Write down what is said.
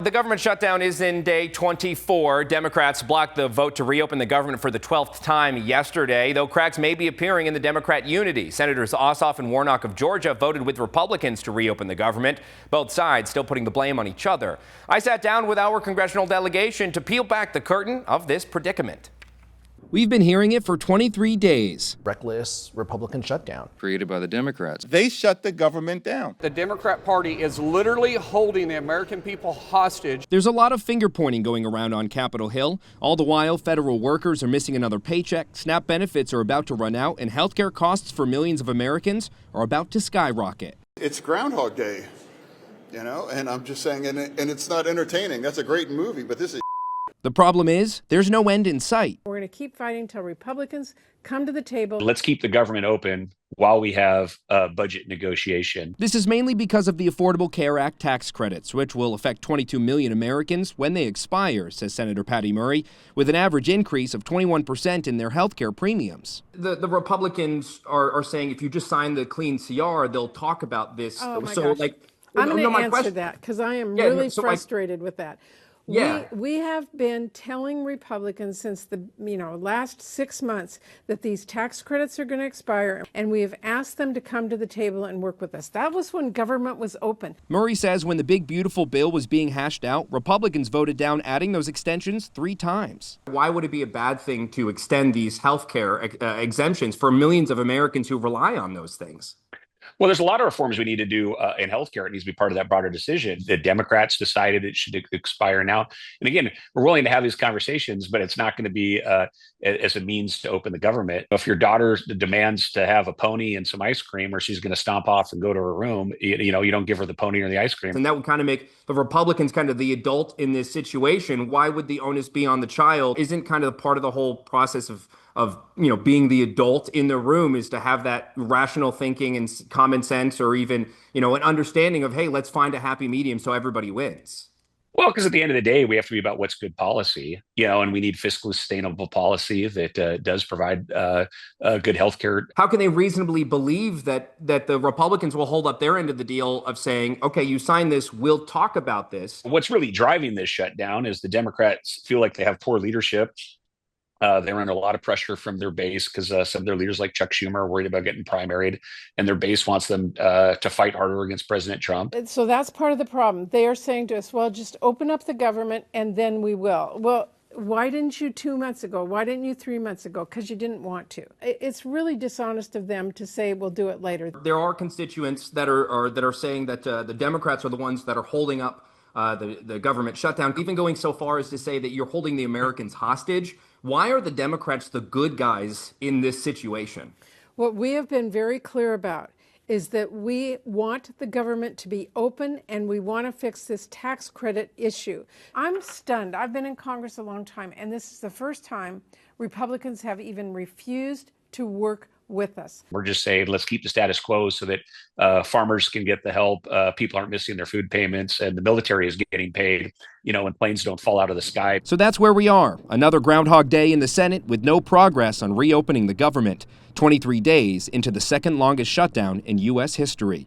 The government shutdown is in day 24. Democrats blocked the vote to reopen the government for the 12th time yesterday, though cracks may be appearing in the Democrat unity. Senators Ossoff and Warnock of Georgia voted with Republicans to reopen the government, both sides still putting the blame on each other. I sat down with our congressional delegation to peel back the curtain of this predicament. We've been hearing it for 23 days. Reckless Republican shutdown. Created by the Democrats. They shut the government down. The Democrat Party is literally holding the American people hostage. There's a lot of finger pointing going around on Capitol Hill. All the while, federal workers are missing another paycheck, SNAP benefits are about to run out, and healthcare costs for millions of Americans are about to skyrocket. It's Groundhog Day, and I'm just saying, and it's not entertaining. That's a great movie, but this is. The problem is, there's no end in sight. We're going to keep fighting till Republicans come to the table. Let's keep the government open while we have a budget negotiation. This is mainly because of the Affordable Care Act tax credits, which will affect 22 million Americans when they expire, says Senator Patty Murray, with an average increase of 21% in their health care premiums. The Republicans are saying if you just sign the clean CR, they'll talk about this. Oh my gosh. I'm going to answer that because I am really frustrated with that. Yeah. We have been telling Republicans since the last 6 months that these tax credits are going to expire, and we have asked them to come to the table and work with us. That was when government was open. Murray says when the big beautiful bill was being hashed out, Republicans voted down adding those extensions 3 times. Why would it be a bad thing to extend these health care exemptions for millions of Americans who rely on those things? Well, there's a lot of reforms we need to do in healthcare. It needs to be part of that broader decision. The Democrats decided it should expire now. And again, we're willing to have these conversations, but it's not going to be as a means to open the government. If your daughter demands to have a pony and some ice cream, or she's going to stomp off and go to her room, you don't give her the pony or the ice cream. And that would kind of make the Republicans kind of the adult in this situation. Why would the onus be on the child? Isn't kind of part of the whole process of being the adult in the room is to have that rational thinking and common sense, or even, an understanding of, hey, let's find a happy medium so everybody wins. Well, because at the end of the day, we have to be about what's good policy, and we need fiscally sustainable policy that does provide good health care. How can they reasonably believe that the Republicans will hold up their end of the deal of saying, OK, you sign this, we'll talk about this? What's really driving this shutdown is the Democrats feel like they have poor leadership. They're under a lot of pressure from their base because some of their leaders like Chuck Schumer are worried about getting primaried, and their base wants them to fight harder against President Trump. So that's part of the problem. They are saying to us, well, just open up the government and then we will. Well, why didn't you 2 months ago? Why didn't you 3 months ago? Because you didn't want to. It's really dishonest of them to say we'll do it later. There are constituents that are saying that the Democrats are the ones that are holding up the government shutdown, even going so far as to say that you're holding the Americans hostage. Why are the Democrats the good guys in this situation? What we have been very clear about is that we want the government to be open, and we want to fix this tax credit issue. I'm stunned. I've been in Congress a long time, and this is the first time Republicans have even refused to work with us. We're just saying, let's keep the status quo so that farmers can get the help, people aren't missing their food payments, and the military is getting paid, and planes don't fall out of the sky. So that's where we are. Another Groundhog Day in the Senate with no progress on reopening the government. 23 days into the second longest shutdown in U.S. history.